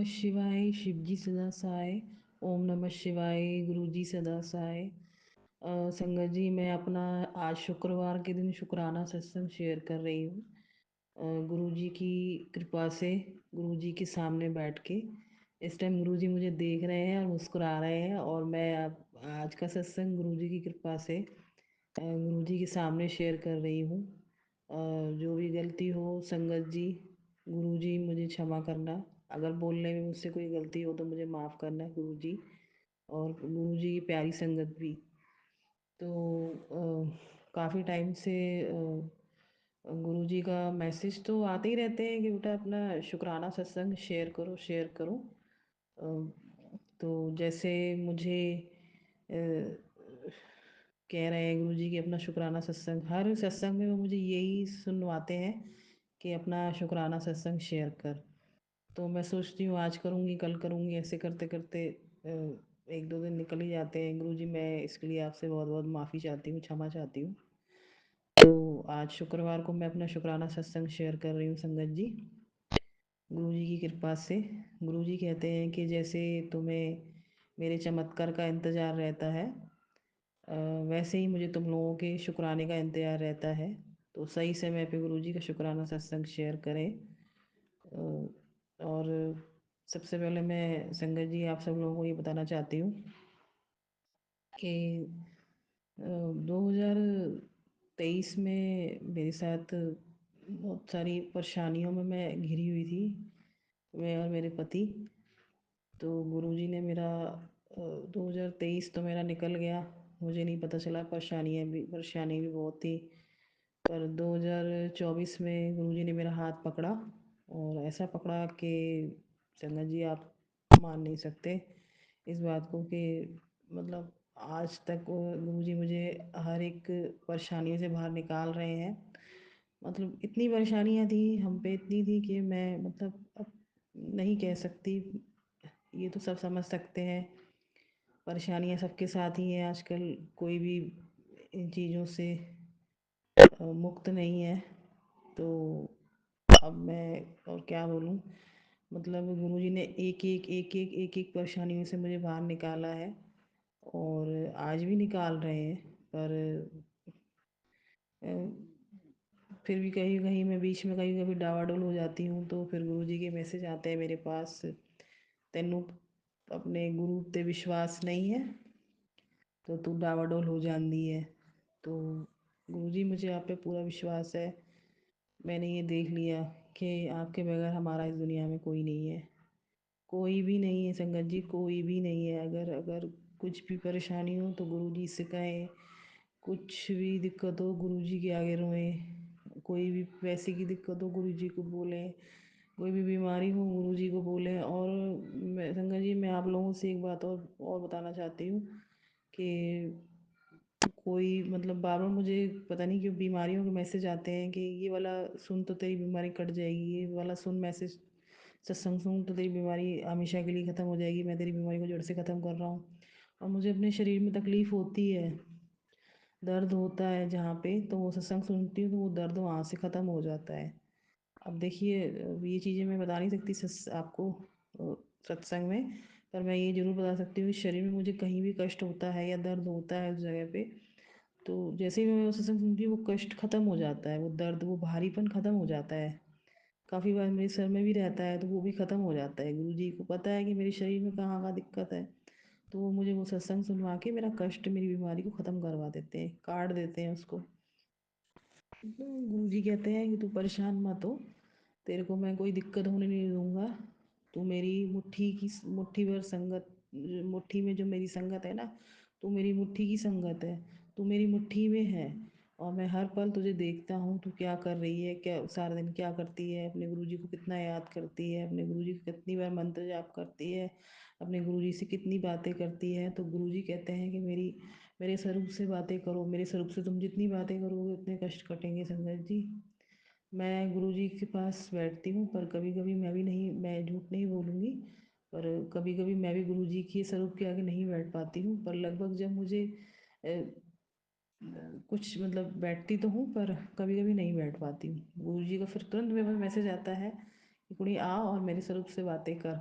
शिवाय, शिव जी सदा सहाय। ओम नमः शिवाय, गुरु जी सदा सहाय। संगत जी, मैं अपना आज शुक्रवार के दिन शुक्राना सत्संग शेयर कर रही हूँ। गुरु जी की कृपा से, गुरु जी के सामने बैठ के इस टाइम गुरु जी मुझे देख रहे हैं और मुस्कुरा रहे हैं, और मैं अब आज का सत्संग गुरु जी की कृपा से गुरु जी के सामने शेयर कर रही हूँ। जो भी गलती हो संगत जी, गुरु जी मुझे क्षमा करना। अगर बोलने में मुझसे कोई गलती हो तो मुझे माफ़ करना गुरु जी, और गुरु जी की प्यारी संगत भी। तो काफ़ी टाइम से गुरु जी का मैसेज तो आते ही रहते हैं कि बेटा अपना शुक्राना सत्संग शेयर करो, शेयर करो। तो जैसे मुझे कह रहे हैं गुरु जी कि अपना शुक्राना सत्संग, हर सत्संग में वो मुझे यही सुनवाते हैं कि अपना शुक्राना सत्संग शेयर कर। तो मैं सोचती हूँ आज करूँगी, कल करूँगी, ऐसे करते करते एक दो दिन निकल ही जाते हैं। गुरु जी, मैं इसके लिए आपसे बहुत बहुत माफ़ी चाहती हूँ, क्षमा चाहती हूँ। तो आज शुक्रवार को मैं अपना शुक्राना सत्संग शेयर कर रही हूँ संगत जी, गुरु जी की कृपा से। गुरु जी कहते हैं कि जैसे तुम्हें मेरे चमत्कार का इंतज़ार रहता है, वैसे ही मुझे तुम लोगों के शुक्राने का इंतज़ार रहता है। तो सही समय पे गुरु जी का शुक्राना सत्संग शेयर करें। और सबसे पहले मैं संगत जी आप सब लोगों को ये बताना चाहती हूँ कि 2023 में मेरे साथ बहुत सारी परेशानियों में मैं घिरी हुई थी, मैं और मेरे पति। तो गुरुजी ने मेरा 2023 तो मेरा निकल गया, मुझे नहीं पता चला, परेशानी भी बहुत थी। पर 2024 में गुरुजी ने मेरा हाथ पकड़ा, और ऐसा पकड़ा कि संगत जी आप मान नहीं सकते इस बात को कि मतलब आज तक गुरुजी मुझे हर एक परेशानियों से बाहर निकाल रहे हैं। मतलब इतनी परेशानियां थी हम पे, इतनी थी कि मैं मतलब अब नहीं कह सकती। ये तो सब समझ सकते हैं, परेशानियां सबके साथ ही हैं आजकल। कोई भी इन चीज़ों से मुक्त नहीं है। तो अब मैं और क्या बोलूँ, मतलब गुरुजी ने एक एक परेशानी में से मुझे बाहर निकाला है, और आज भी निकाल रहे हैं। पर अ, फिर भी कहीं कहीं मैं बीच में कहीं कभी डावाडोल हो जाती हूँ, तो फिर गुरुजी के मैसेज आते हैं मेरे पास, तेनू अपने गुरु ते विश्वास नहीं है तो तू डावाडोल हो जाती है। तो गुरुजी, मुझे आप पे पूरा विश्वास है। मैंने ये देख लिया कि आपके बगैर हमारा इस दुनिया में कोई नहीं है, कोई भी नहीं है संगत जी, कोई भी नहीं है। अगर अगर कुछ भी परेशानी हो तो गुरुजी से कहें, कुछ भी दिक्कत हो गुरुजी के आगे रोएं, कोई भी पैसे की दिक्कत हो गुरुजी को बोलें, कोई भी बीमारी हो गुरुजी को बोलें। और मैं संगत जी, मैं आप लोगों से एक बात और बताना चाहती हूँ कि कोई मतलब बार बार मुझे पता नहीं क्यों बीमारियों के मैसेज आते हैं कि ये वाला सुन तो तेरी बीमारी कट जाएगी, ये वाला सुन मैसेज, सत्संग सुन तो तेरी बीमारी हमेशा के लिए ख़त्म हो जाएगी, मैं तेरी बीमारी को जड़ से ख़त्म कर रहा हूँ। और मुझे अपने शरीर में तकलीफ़ होती है, दर्द होता है जहाँ पे, तो वो सत्संग सुनती हूँ तो वो दर्द वहाँ से ख़त्म हो जाता है। अब देखिए, ये चीज़ें मैं बता नहीं सकती आपको सत्संग में, पर मैं ये ज़रूर बता सकती हूँ कि शरीर में मुझे कहीं भी कष्ट होता है या दर्द होता है उस जगह पे, तो जैसे ही मैं वो सत्संग सुनती हूँ वो कष्ट ख़त्म हो जाता है, वो दर्द, वो भारीपन ख़त्म हो जाता है। काफ़ी बार मेरे सर में भी रहता है तो वो भी ख़त्म हो जाता है। गुरु जी को पता है कि मेरे शरीर में कहाँ कहाँ दिक्कत है, तो वो मुझे वो सत्संग सुनवा के मेरा कष्ट, मेरी बीमारी को ख़त्म करवा देते हैं, काट देते हैं उसको। तो गुरु जी कहते हैं कि तू परेशान मत हो, तेरे को मैं कोई दिक्कत होने नहीं दूंगा। तू मेरी मुट्ठी भर संगत, मुट्ठी में जो मेरी संगत है ना, तू मेरी मुट्ठी की संगत है, तू मेरी मुट्ठी में है। और मैं हर पल तुझे देखता हूँ, तू क्या कर रही है, क्या सारा दिन क्या करती है, अपने गुरु जी को कितना याद करती है, अपने गुरु जी को कितनी बार मंत्र जाप करती है, अपने गुरु जी से कितनी बातें करती है। तो गुरु जी कहते हैं कि मेरे स्वरूप से बातें करो, मेरे स्वरूप से तुम जितनी बातें करोगे उतने कष्ट कटेंगे संगत जी। मैं गुरुजी के पास बैठती हूँ, पर कभी कभी मैं भी नहीं, मैं झूठ नहीं बोलूँगी, पर कभी कभी मैं भी गुरुजी के स्वरूप के आगे नहीं बैठ पाती हूँ। पर लगभग जब मुझे कुछ मतलब बैठती तो हूँ, पर कभी कभी नहीं बैठ पाती हूँ। गुरुजी का फिर तुरंत मेरे पास मैसेज आता है कि कुड़ी आ और मेरे स्वरूप से बातें कर।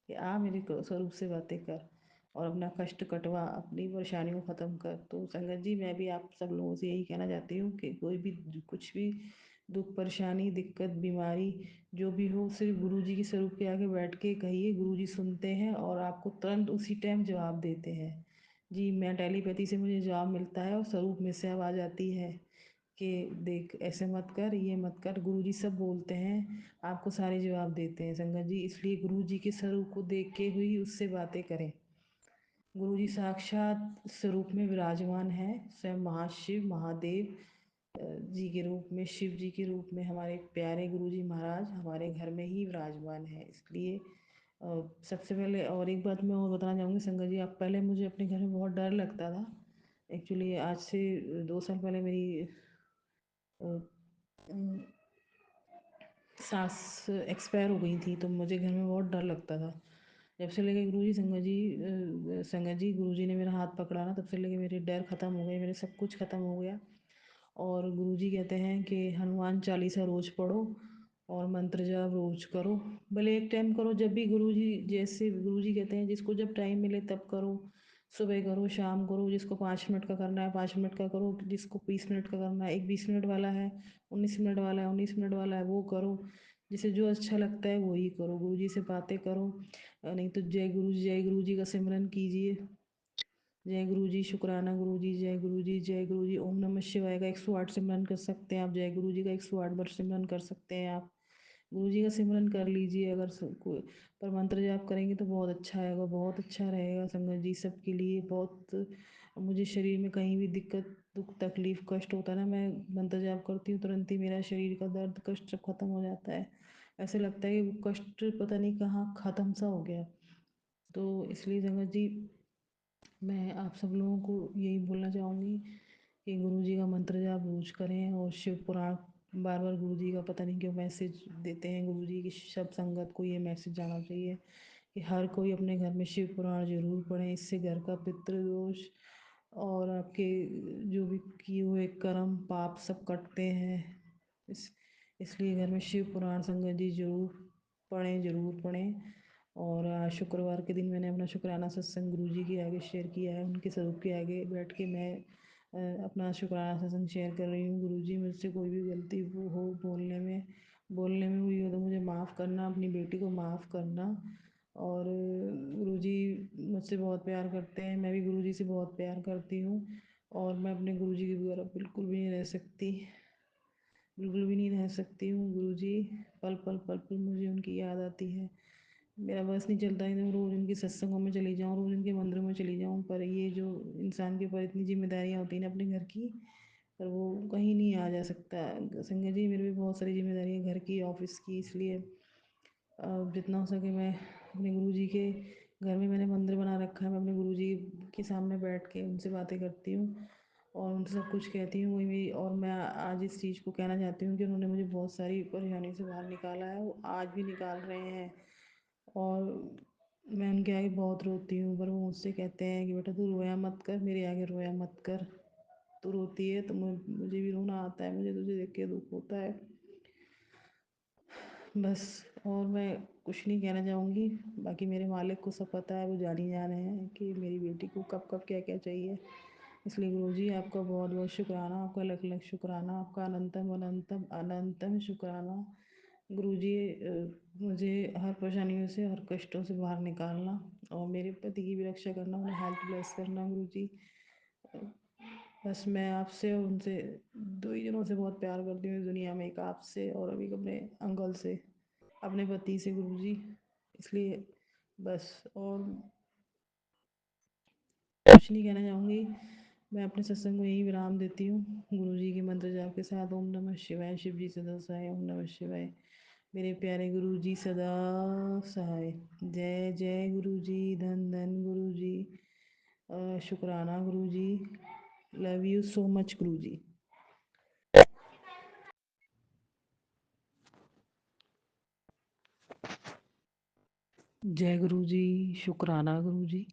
कि आ मेरे स्वरूप से बातें कर और अपना कष्ट कटवा, अपनी परेशानियों को ख़त्म कर। तो संगत जी, मैं भी आप सब लोगों से यही कहना चाहती हूँ कि कोई भी कुछ भी दुख परेशानी दिक्कत बीमारी जो भी हो, सिर्फ गुरु जी के स्वरूप के आगे बैठ के कहिए, गुरु जी सुनते हैं और आपको तुरंत उसी टाइम जवाब देते हैं। जी, मैं टेलीपैथी से मुझे जवाब मिलता है और स्वरूप में से आवाज़ आती है कि देख ऐसे मत कर, ये मत कर। गुरुजी सब बोलते हैं, आपको सारे जवाब देते हैं संगत जी। इसलिए गुरुजी के स्वरूप को देख के हुई उससे बातें करें। गुरुजी साक्षात स्वरूप में विराजमान है, स्वयं महाशिव महादेव जी के रूप में, शिव जी के रूप में हमारे प्यारे गुरुजी महाराज हमारे घर में ही विराजमान है। इसलिए सबसे पहले और एक बात मैं और बताना चाहूँगी संगत जी, आप पहले मुझे अपने घर में बहुत डर लगता था। एक्चुअली आज से 2 साल पहले मेरी सास एक्सपायर हो गई थी, तो मुझे घर में बहुत डर लगता था। जब से लेके गुरुजी संगत जी गुरुजी ने मेरा हाथ पकड़ा ना, तब से लेके मेरे डर ख़त्म हो गए, मेरे सब कुछ ख़त्म हो गया। और गुरुजी कहते हैं कि हनुमान चालीसा रोज़ पढ़ो और मंत्र जाप रोज़ करो। भले एक टाइम करो, जब भी गुरुजी जैसे गुरुजी कहते हैं जिसको जब टाइम मिले तब करो। सुबह करो, शाम करो, जिसको 5 मिनट का करना है 5 मिनट का करो, जिसको 20 मिनट का करना है, एक 20 मिनट वाला है, 19 मिनट वाला है 19 मिनट वाला है, वो करो। जिसे जो अच्छा लगता है वही करो, गुरुजी से बातें करो। नहीं तो जय गुरु जी का सिमरन कीजिए। जय गुरु जी, शुक्राना गुरु जी, जय गुरु जी, जय गुरु जी। ओम नमः शिवाय का 108 सिमरन कर सकते हैं आप, जय गुरु जी का 108 बार सिमरन कर सकते हैं आप। गुरु जी का सिमरन कर लीजिए। अगर कोई पर मंत्र जाप करेंगे तो बहुत अच्छा आएगा, बहुत अच्छा रहेगा संगत जी सबके लिए। बहुत मुझे शरीर में कहीं भी दिक्कत दुख तकलीफ कष्ट होता है ना, मैं मंत्र जाप करती हूँ, तुरंत ही मेरा शरीर का दर्द कष्ट सब खत्म हो जाता है। ऐसे लगता है कि वो कष्ट पता नहीं कहाँ ख़त्म सा हो गया। तो इसलिए संगत जी, मैं आप सब लोगों को यही बोलना चाहूँगी कि गुरु जी का मंत्र जाप रोज करें। और शिव पुराण बार बार गुरु जी का पता नहीं क्यों मैसेज देते हैं, गुरु जी की सब संगत को ये मैसेज जाना चाहिए कि हर कोई अपने घर में शिव पुराण जरूर पढ़ें। इससे घर का पितृदोष और आपके जो भी किए हुए कर्म पाप सब कटते हैं। इस इसलिए घर में शिव पुराण संगत जी जरूर पढ़ें। और आज शुक्रवार के दिन मैंने अपना शुक्राना सत्संग गुरु जी के आगे शेयर किया है, उनके स्वरूप के आगे बैठ के मैं अपना शुक्राना सत्संग शेयर कर रही हूँ। गुरु जी, मुझसे कोई भी गलती वो हो बोलने में हुई हो तो मुझे माफ़ करना, अपनी बेटी को माफ़ करना। और गुरु जी मुझसे बहुत प्यार करते हैं, मैं भी गुरु जी से बहुत प्यार करती हूँ। और मैं अपने गुरु जी के बगैर बिल्कुल भी नहीं रह सकती, बिल्कुल भी नहीं रह सकती हूँ। गुरु जी पल पल पल पल मुझे उनकी याद आती है। मेरा बस नहीं चलता है मैं रोज़ उनके सत्संगों में चली जाऊँ, रोज़ उनके मंदिरों में चली जाऊँ, पर ये जो इंसान के ऊपर इतनी जिम्मेदारियाँ होती हैं ना अपने घर की, पर वो कहीं नहीं आ जा सकता। संगत जी, मेरे भी बहुत सारी जिम्मेदारियाँ घर की ऑफिस की, इसलिए जितना हो सके मैं अपने गुरु जी के घर में मैंने मंदिर बना रखा है, मैं अपने गुरु जी के सामने बैठ के उनसे बातें करती हूँ और उनसे सब कुछ कहती हूँ। वही मेरी और मैं आज इस चीज़ को कहना चाहती हूँ कि उन्होंने मुझे बहुत सारी परेशानी से बाहर निकाला है, वो आज भी निकाल रहे हैं। और मैं उनके आगे बहुत रोती हूँ, पर वो मुझसे कहते हैं कि बेटा तू रोया मत कर, मेरे आगे रोया मत कर। तू रोती है तो मुझे भी रोना आता है, मुझे तुझे देख के दुख होता है। बस और मैं कुछ नहीं कहना चाहूँगी। बाकी मेरे मालिक को सब पता है, वो जान ही जाने हैं कि मेरी बेटी को कब कब क्या क्या चाहिए। इसलिए गुरुजी, आपका बहुत बहुत शुक्राना, आपका लख लख शुक्राना, आपका अनंतम अनंतम अनंतम शुक्राना। गुरुजी, मुझे हर परेशानियों से हर कष्टों से बाहर निकालना और मेरे पति की भी रक्षा करना, उन्हें हेल्थ ब्लेस करना गुरुजी। बस मैं आपसे और उनसे दो ही जनों से बहुत प्यार करती हूँ इस दुनिया में, एक आपसे और अभी अपने अंकल से, अपने पति से गुरुजी। इसलिए बस और कुछ नहीं कहना चाहूँगी। मैं अपने सत्संग को यही विराम देती हूँ गुरु जी के मंत्र जाप के साथ। ओम नमः शिवाय। शिव जी सदा सहाय। ओम नमः शिवाय। मेरे प्यारे गुरु जी सदा सहाय। जय जय गुरु जी, धन धन गुरु जी। शुक्राना गुरु जी। लव यू सो मच गुरु जी। जय गुरु जी, शुक्राना गुरु जी।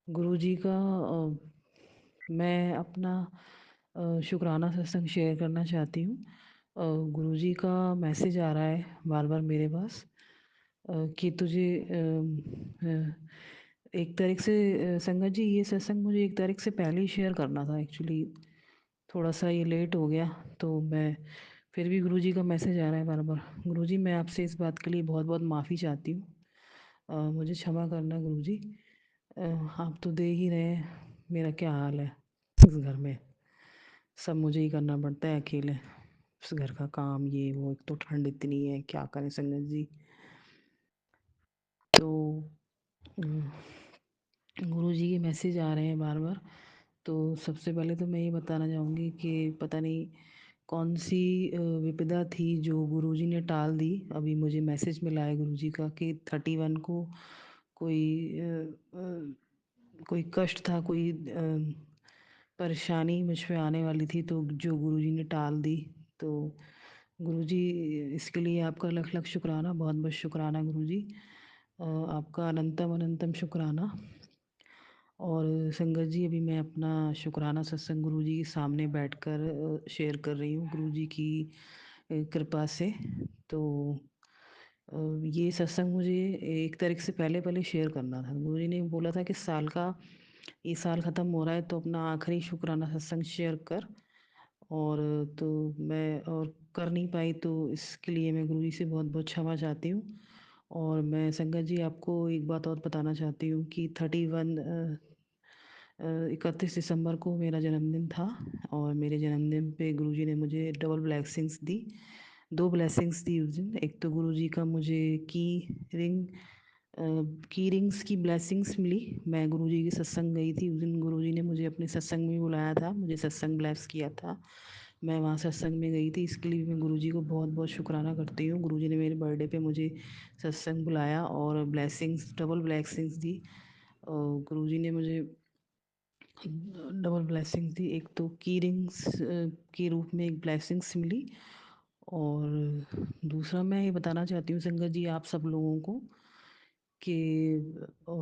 गुरु जी का मैं अपना शुक्राना सत्संग शेयर करना चाहती हूँ। गुरु जी का मैसेज आ रहा है बार बार मेरे पास कि तुझे एक तारीख से संगत जी ये सत्संग मुझे एक तारीख से पहले ही शेयर करना था एक्चुअली। थोड़ा सा ये लेट हो गया, तो मैं फिर भी गुरुजी का मैसेज आ रहा है बार बार। गुरुजी मैं आपसे इस बात के लिए बहुत बहुत माफ़ी चाहती हूँ। मुझे क्षमा करना गुरुजी। अ, आप तो दे ही रहे हैं, मेरा क्या हाल है इस घर में। सब मुझे ही करना पड़ता है अकेले, इस घर का काम ये वो, एक तो ठंड इतनी है, क्या करें संगत जी। तो गुरुजी के मैसेज आ रहे हैं बार बार। तो सबसे पहले तो मैं ये बताना चाहूँगी कि पता नहीं कौन सी विपदा थी जो गुरुजी ने टाल दी। अभी मुझे मैसेज मिला है गुरुजी का कि 31 को कोई कोई कष्ट था, कोई परेशानी मुझ पे आने वाली थी, तो जो गुरुजी ने टाल दी। तो गुरुजी इसके लिए आपका लख लख शुक्राना, बहुत बहुत शुक्राना गुरुजी। आपका अनंतम अनंतम शुक्राना। और संगत जी अभी मैं अपना शुक्राना सत्संग गुरु जी के सामने बैठकर शेयर कर रही हूँ गुरु जी की कृपा से। तो अ, ये सत्संग मुझे एक तारीख से पहले पहले शेयर करना था। गुरु जी ने बोला था कि साल का ये साल ख़त्म हो रहा है तो अपना आखिरी शुक्राना सत्संग शेयर कर। और तो मैं और कर नहीं पाई, तो इसके लिए मैं गुरु जी से बहुत बहुत क्षमा चाहती हूँ। और मैं संगत जी आपको एक बात और बताना चाहती हूँ कि 31 31 दिसंबर को मेरा जन्मदिन था। और मेरे जन्मदिन पे गुरुजी ने मुझे डबल ब्लेसिंग्स दी, दो ब्लेसिंग्स दी उस दिन। एक तो गुरुजी का मुझे की रिंग की रिंग्स की ब्लेसिंग्स मिली। मैं गुरुजी के सत्संग गई थी उस दिन, गुरुजी ने मुझे अपने सत्संग में बुलाया था, मुझे सत्संग ब्लेस किया था। मैं वहाँ सत्संग में गई थी, इसके लिए मैं गुरुजी को बहुत बहुत शुक्राना करती हूँ। गुरुजी ने मेरे बर्थडे पे मुझे सत्संग बुलाया और ब्लेसिंग्स, डबल ब्लेसिंग्स दी। और गुरुजी ने मुझे डबल ब्लेसिंग्स दी। एक तो की रिंग्स के रूप में एक ब्लेसिंग्स मिली। और दूसरा मैं ये बताना चाहती हूँ संगत जी आप सब लोगों को कि अ,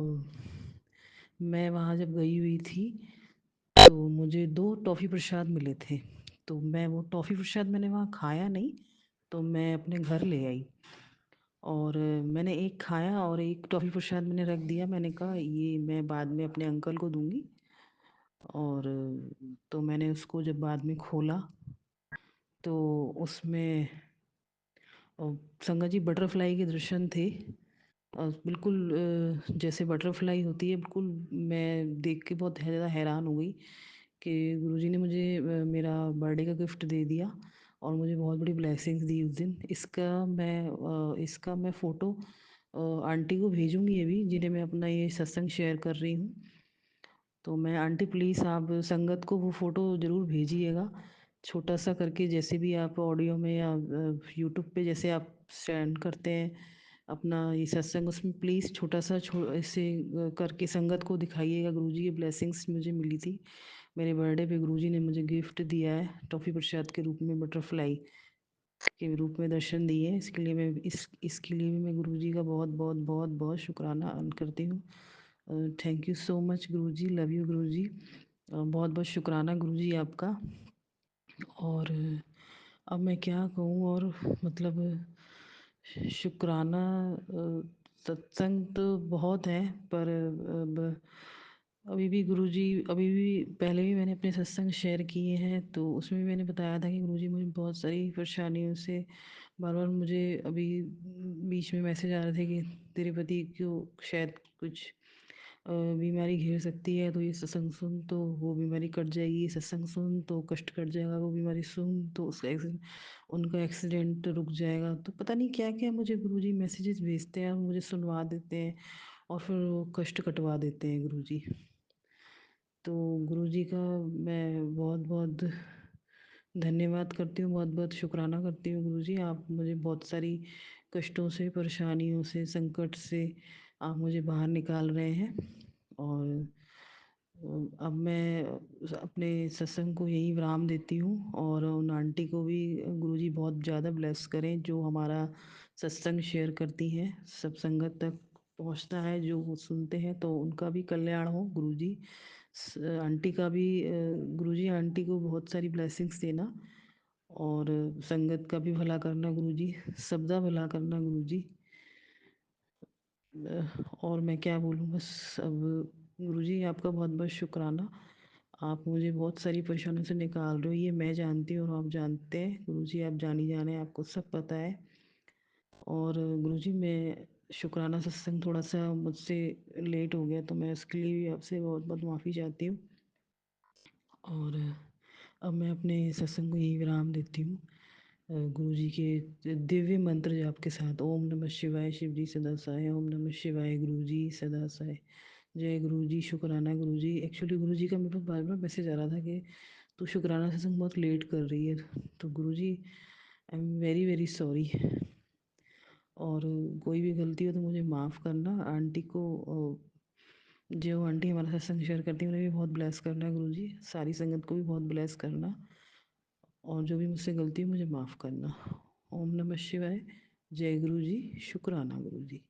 मैं वहाँ जब गई हुई थी तो मुझे दो टॉफ़ी प्रसाद मिले थे। तो मैं वो टॉफ़ी प्रसाद मैंने वहाँ खाया नहीं, तो मैं अपने घर ले आई। और मैंने एक खाया और एक टॉफ़ी प्रसाद मैंने रख दिया। मैंने कहा ये मैं बाद में अपने अंकल को दूंगी। और तो मैंने उसको जब बाद में खोला तो उसमें संगत जी बटरफ्लाई के दर्शन थे। बिल्कुल जैसे बटरफ्लाई होती है, बिल्कुल मैं देख के बहुत ज़्यादा हैरान हो गई कि गुरुजी ने मुझे मेरा बर्थडे का गिफ्ट दे दिया और मुझे बहुत बड़ी ब्लेसिंग्स दी उस दिन। इसका मैं फ़ोटो आंटी को भेजूंगी अभी, जिन्हें मैं अपना ये सत्संग शेयर कर रही हूँ। तो मैं आंटी प्लीज़ आप संगत को वो फ़ोटो ज़रूर भेजिएगा, छोटा सा करके, जैसे भी आप ऑडियो में या यूट्यूब पे जैसे आप सेंड करते हैं अपना ये सत्संग, उसमें प्लीज़ छोटा सा ऐसे करके संगत को दिखाइएगा। गुरुजी की ब्लेसिंग्स मुझे मिली थी मेरे बर्थडे पे। गुरुजी ने मुझे गिफ्ट दिया है टॉफ़ी प्रसाद के रूप में, बटरफ्लाई के रूप में दर्शन दिए हैं। इसके लिए मैं इसके लिए भी मैं गुरुजी का बहुत बहुत बहुत बहुत शुक्राना अदा करती हूँ। Thank you so much Guruji, love you Guruji. बहुत बहुत शुक्राना गुरुजी आपका। और अब मैं क्या कहूँ और मतलब शुक्राना सत्संग तो बहुत है, पर अब अभी भी गुरुजी, अभी भी पहले भी मैंने अपने सत्संग शेयर किए हैं, तो उसमें भी मैंने बताया था कि गुरुजी मुझे बहुत सारी परेशानियों से बार बार, मुझे अभी बीच में मैसेज आ रहे थे कि तेरे पति को शायद कुछ बीमारी घेर सकती है, तो ये सत्संग सुन तो वो बीमारी कट जाएगी, ये सत्संग सुन तो कष्ट कट जाएगा, वो बीमारी सुन तो उसका उनका एक्सीडेंट रुक जाएगा। तो पता नहीं क्या क्या मुझे गुरुजी मैसेजेस भेजते हैं और मुझे सुनवा देते हैं और फिर वो कष्ट कटवा देते हैं गुरुजी। तो गुरुजी का मैं बहुत बहुत धन्यवाद करती हूँ, बहुत बहुत शुक्राना करती हूँ गुरुजी। आप मुझे बहुत सारी कष्टों से, परेशानियों से, संकट से आप मुझे बाहर निकाल रहे हैं। और अब मैं अपने सत्संग को यही विराम देती हूँ। और उन आंटी को भी गुरुजी बहुत ज़्यादा ब्लेस करें जो हमारा सत्संग शेयर करती हैं, सब संगत तक पहुँचता है, जो वो सुनते हैं, तो उनका भी कल्याण हो गुरुजी। आंटी का भी गुरुजी आंटी को बहुत सारी ब्लेसिंग्स देना और संगत का भी भला करना गुरुजी, सबका भला करना गुरुजी। और मैं क्या बोलूँ बस। अब गुरुजी आपका बहुत बहुत शुक्राना। आप मुझे बहुत सारी परेशानियों से निकाल रहे हो, ये मैं जानती हूँ और आप जानते हैं। गुरुजी आप जानी जाने हैं, आपको सब पता है। और गुरुजी मैं शुक्राना सत्संग थोड़ा सा मुझसे लेट हो गया, तो मैं उसके लिए भी आपसे बहुत बहुत माफ़ी चाहती हूँ। और अब मैं अपने सत्संग को यही विराम देती हूँ गुरु जी के दिव्य मंत्र जाप के साथ। ओम नमः शिवाय, शिव जी सदा सहाय। ओम नमः शिवाय, गुरु जी सदा सहाय। जय गुरु जी। शुक्राना गुरु जी। एक्चुअली गुरु जी का मेरे पास बार बार मैसेज आ रहा था कि तू शुक्राना सत्संग बहुत लेट कर रही है। तो Guru ji I am very very sorry. और कोई भी गलती हो तो मुझे माफ़ करना। आंटी को जो आंटी हमारा सत्संग शेयर करती है उन्हें भी बहुत ब्लेस करना गुरु जी। सारी संगत को भी बहुत ब्लेस करना। और जो भी मुझसे गलती है मुझे माफ़ करना। ओम नमः शिवाय। जय गुरु जी। शुक्राना गुरु जी।